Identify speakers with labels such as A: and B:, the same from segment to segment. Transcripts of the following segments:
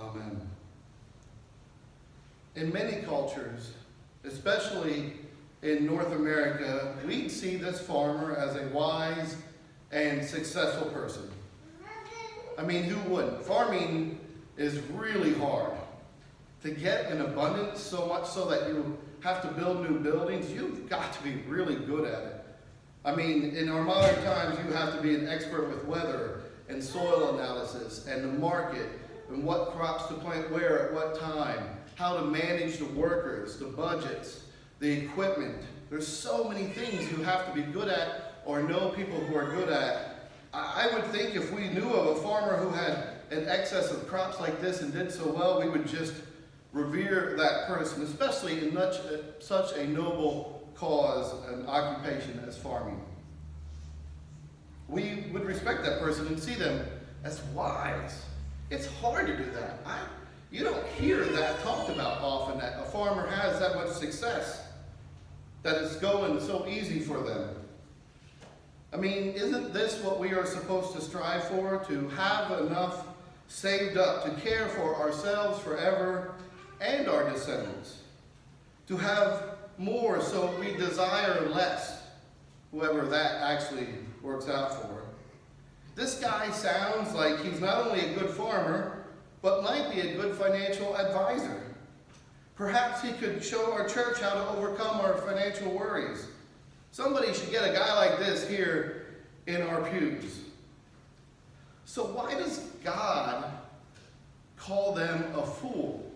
A: Amen. In many cultures, especially in North America, we'd see this farmer as a wise and successful person. I mean, who wouldn't? Farming is really hard. To get an abundance so much so that you have to build new buildings, you've got to be really good at it. I mean, in our modern times, you have to be an expert with weather and soil analysis and the market and what crops to plant where at what time, how to manage the workers, the budgets, the equipment. There's so many things you have to be good at or know people who are good at. I would think if we knew of a farmer who had an excess of crops like this and did so well, we would just revere that person, especially in such a noble cause and occupation as farming. We would respect that person and see them as wise. It's hard to do that. You don't hear that talked about often, that a farmer has that much success, that it's going so easy for them. I mean, isn't this what we are supposed to strive for? To have enough saved up to care for ourselves forever and our descendants. To have more so we desire less, whoever that actually works out for. This guy sounds like he's not only a good farmer, but might be a good financial advisor. Perhaps he could show our church how to overcome our financial worries. Somebody should get a guy like this here in our pews. So why does God call them a fool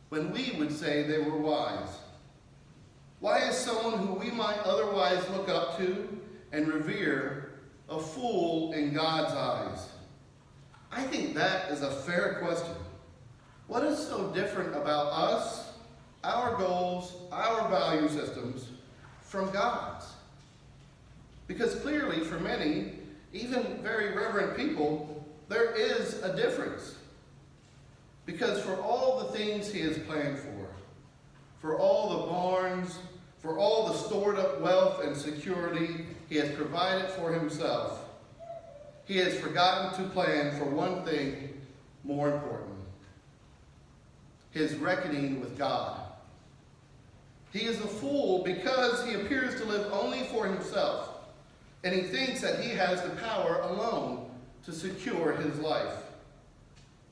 A: when we would say they were wise? Why is someone who we might otherwise look up to and revere a fool in God's eyes? I think that is a fair question. What is so different about us, our goals, our value systems, from God's? Because clearly for many, even very reverent people, there is a difference. Because for all the things he has planned for all the barns, for all the stored up wealth and security he has provided for himself, he has forgotten to plan for one thing more important: his reckoning with God. He is a fool because he appears to live only for himself, and he thinks that he has the power alone to secure his life.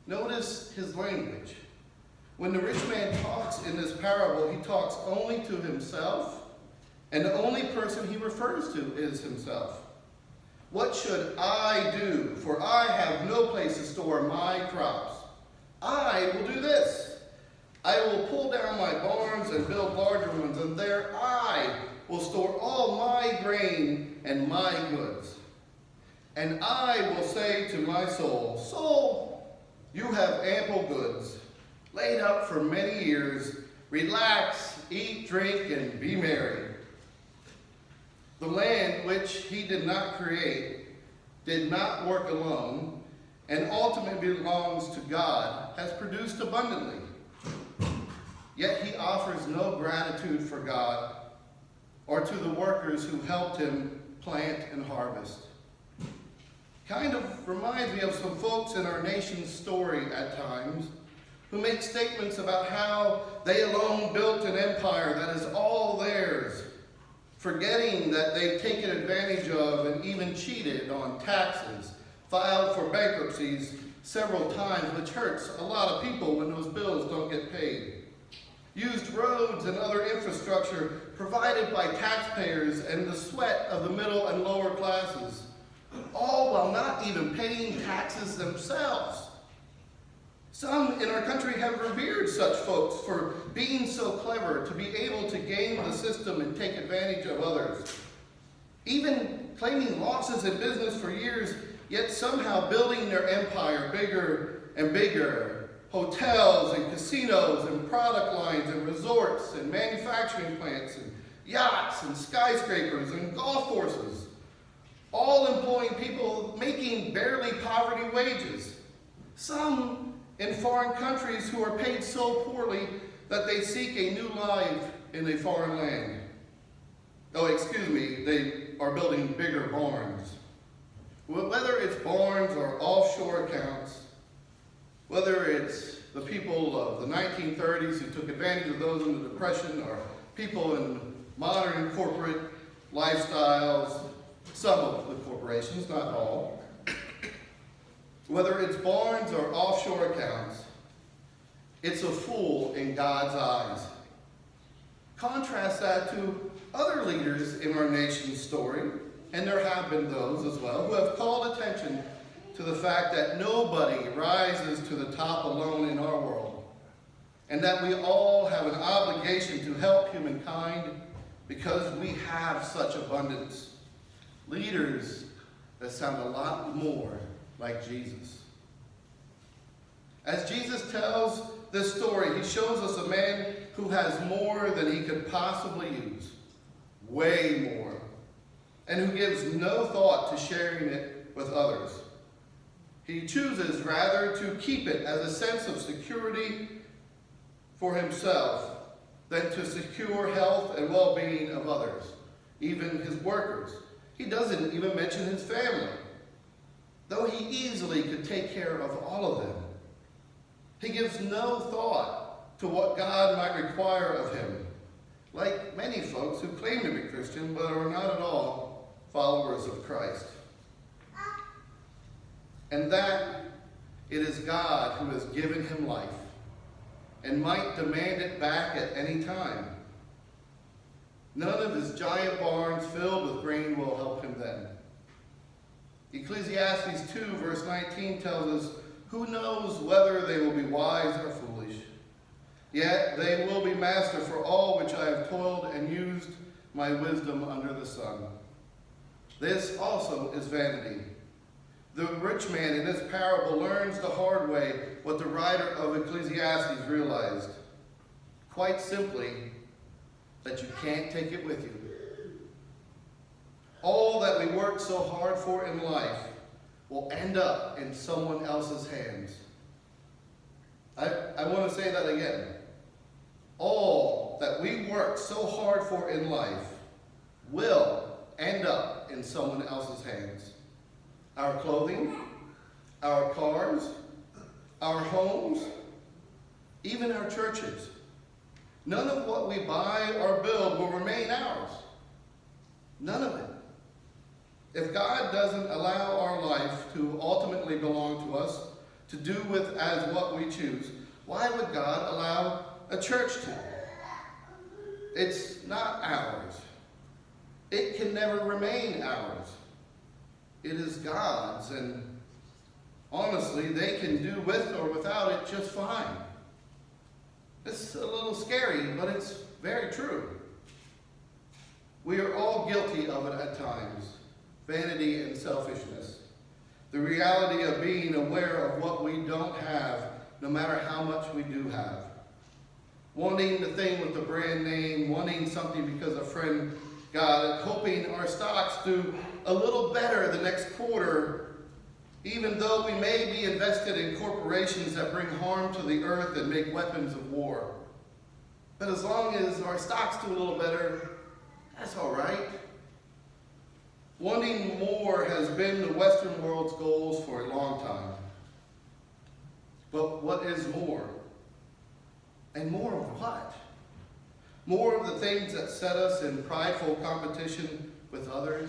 A: Notice his language. When the rich man talks in this parable, he talks only to himself, and the only person he refers to is himself. What should I do? For I have no place to store my crops. I will do this. I will pull down my barns and build larger ones, and there I will store all my grain and my goods. And I will say to my soul, Soul, you have ample goods, laid up for many years. Relax, eat, drink, and be merry. The land which he did not create, did not work alone, and ultimately belongs to God, has produced abundantly. Yet he offers no gratitude for God or to the workers who helped him plant and harvest. Kind of reminds me of some folks in our nation's story at times who make statements about how they alone built an empire that is all theirs, forgetting that they've taken advantage of and even cheated on taxes, filed for bankruptcies several times, which hurts a lot of people when those bills don't get paid. Used roads and other infrastructure provided by taxpayers and the sweat of the middle and lower classes, all while not even paying taxes themselves. Some in our country have revered such folks for being so clever to be able to game the system and take advantage of others, even claiming losses in business for years, yet somehow building their empire bigger and bigger. Hotels and casinos and product lines and resorts and manufacturing plants and yachts and skyscrapers and golf courses, all employing people making barely poverty wages. Some in foreign countries who are paid so poorly that they seek a new life in a foreign land. They are building bigger barns. Whether it's barns or offshore accounts, Whether it's the people of the 1930s who took advantage of those in the Depression, or people in modern corporate lifestyles, some of the corporations, not all. Whether it's barns or offshore accounts, it's a fool in God's eyes. Contrast that to other leaders in our nation's story, and there have been those as well, who have called attention to the fact that nobody rises to the top alone in our world, and that we all have an obligation to help humankind because we have such abundance. Leaders that sound a lot more like Jesus. As Jesus tells this story, he shows us a man who has more than he could possibly use, way more, and who gives no thought to sharing it with others. He chooses rather to keep it as a sense of security for himself than to secure health and well-being of others, even his workers. He doesn't even mention his family, though he easily could take care of all of them. He gives no thought to what God might require of him, like many folks who claim to be Christian but are not at all followers of Christ. And that it is God who has given him life and might demand it back at any time. None of his giant barns filled with grain will help him then. Ecclesiastes 2 verse 19 tells us, "Who knows whether they will be wise or foolish? Yet they will be master for all which I have toiled and used my wisdom under the sun." This also is vanity. The rich man in this parable learns the hard way what the writer of Ecclesiastes realized. Quite simply, that you can't take it with you. All that we work so hard for in life will end up in someone else's hands. I want to say that again. All that we work so hard for in life will end up in someone else's hands. Our clothing, our cars, our homes, even our churches. None of what we buy or build will remain ours. None of it. If God doesn't allow our life to ultimately belong to us, to do with as what we choose, why would God allow a church to? It's not ours. It can never remain ours. It is God's, and honestly, they can do with or without it just fine. It's a little scary, but it's very true. We are all guilty of it at times. Vanity and selfishness. The reality of being aware of what we don't have, no matter how much we do have. Wanting the thing with the brand name, wanting something because a friend got it, hoping our stocks do a little better the next quarter, even though we may be invested in corporations that bring harm to the earth and make weapons of war. But as long as our stocks do a little better, that's all right. Wanting more has been the Western world's goals for a long time. But what is more? And more of what? More of the things that set us in prideful competition with others?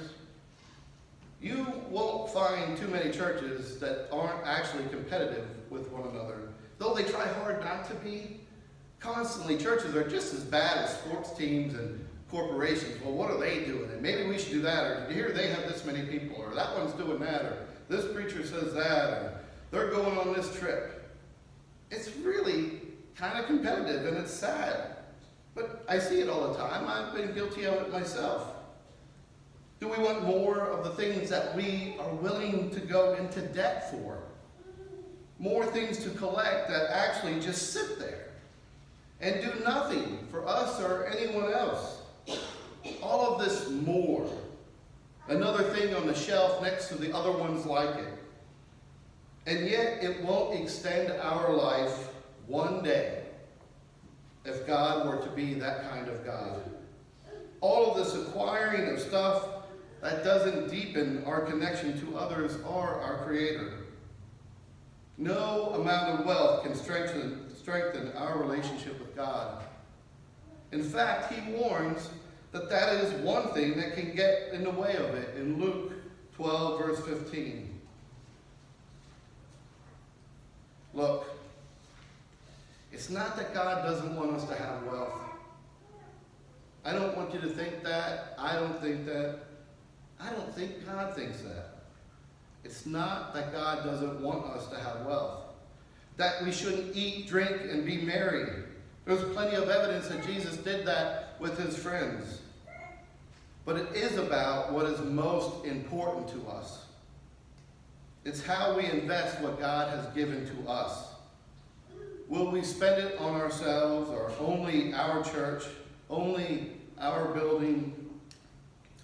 A: You won't find too many churches that aren't actually competitive with one another. Though they try hard not to be, constantly churches are just as bad as sports teams and corporations. Well, what are they doing? And maybe we should do that. Or did you hear they have this many people? Or that one's doing that. Or this preacher says that. Or they're going on this trip. It's really kind of competitive, and it's sad. But I see it all the time. I've been guilty of it myself. Do we want more of the things that we are willing to go into debt for? More things to collect that actually just sit there and do nothing for us or anyone else? All of this more. Another thing on the shelf next to the other ones like it. And yet it won't extend our life one day if God were to be that kind of God. All of this acquiring of stuff that doesn't deepen our connection to others or our Creator. No amount of wealth can strengthen our relationship with God. In fact, he warns that that is one thing that can get in the way of it in Luke 12, verse 15. Look, it's not that God doesn't want us to have wealth. I don't want you to think that. I don't think that. I don't think God thinks that. It's not that God doesn't want us to have wealth. That we shouldn't eat, drink, and be merry. There's plenty of evidence that Jesus did that with his friends. But it is about what is most important to us. It's how we invest what God has given to us. Will we spend it on ourselves or only our church, only our building?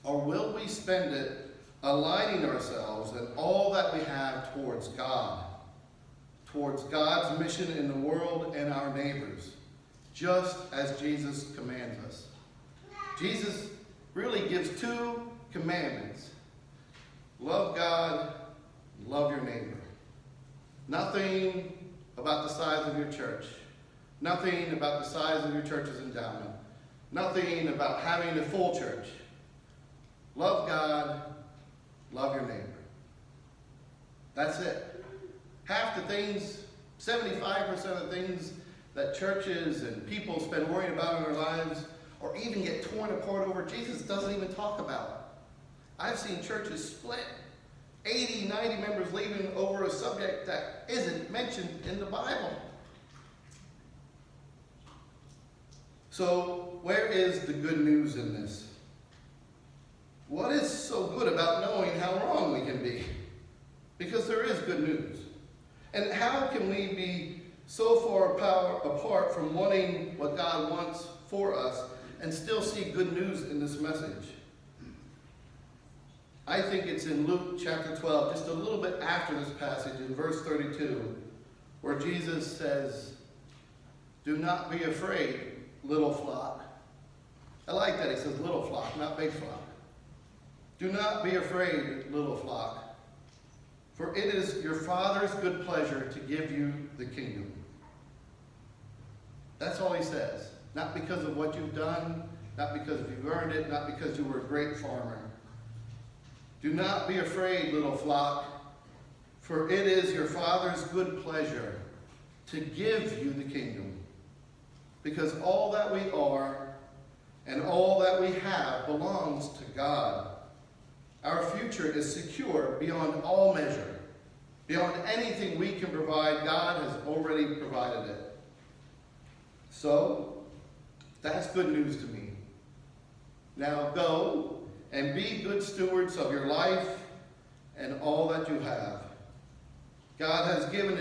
A: Or will we spend it aligning ourselves and all that we have towards God, towards God's mission in the world and our neighbors, just as Jesus commands us? Jesus really gives two commandments. Love God, love your neighbor. Nothing about the size of your church. Nothing about the size of your church's endowment. Nothing about having a full church. Love God, love your neighbor. That's it. Half the things, 75% of the things that churches and people spend worrying about in their lives or even get torn apart over, Jesus doesn't even talk about. I've seen churches split, 80, 90 members leaving over a subject that isn't mentioned in the Bible. So, where is the good news in this? What is so good about knowing how wrong we can be? Because there is good news. And how can we be so far apart from wanting what God wants for us and still see good news in this message? I think it's in Luke chapter 12, just a little bit after this passage, in verse 32, where Jesus says, "Do not be afraid, little flock." I like that he says little flock, not big flock. "Do not be afraid, little flock, for it is your Father's good pleasure to give you the kingdom." That's all he says. Not because of what you've done, not because you've earned it, not because you were a great farmer. "Do not be afraid, little flock, for it is your Father's good pleasure to give you the kingdom." Because all that we are and all that we have belongs to God. Our future is secure beyond all measure. Beyond anything we can provide, God has already provided it. So, that's good news to me. Now go and be good stewards of your life and all that you have. God has given it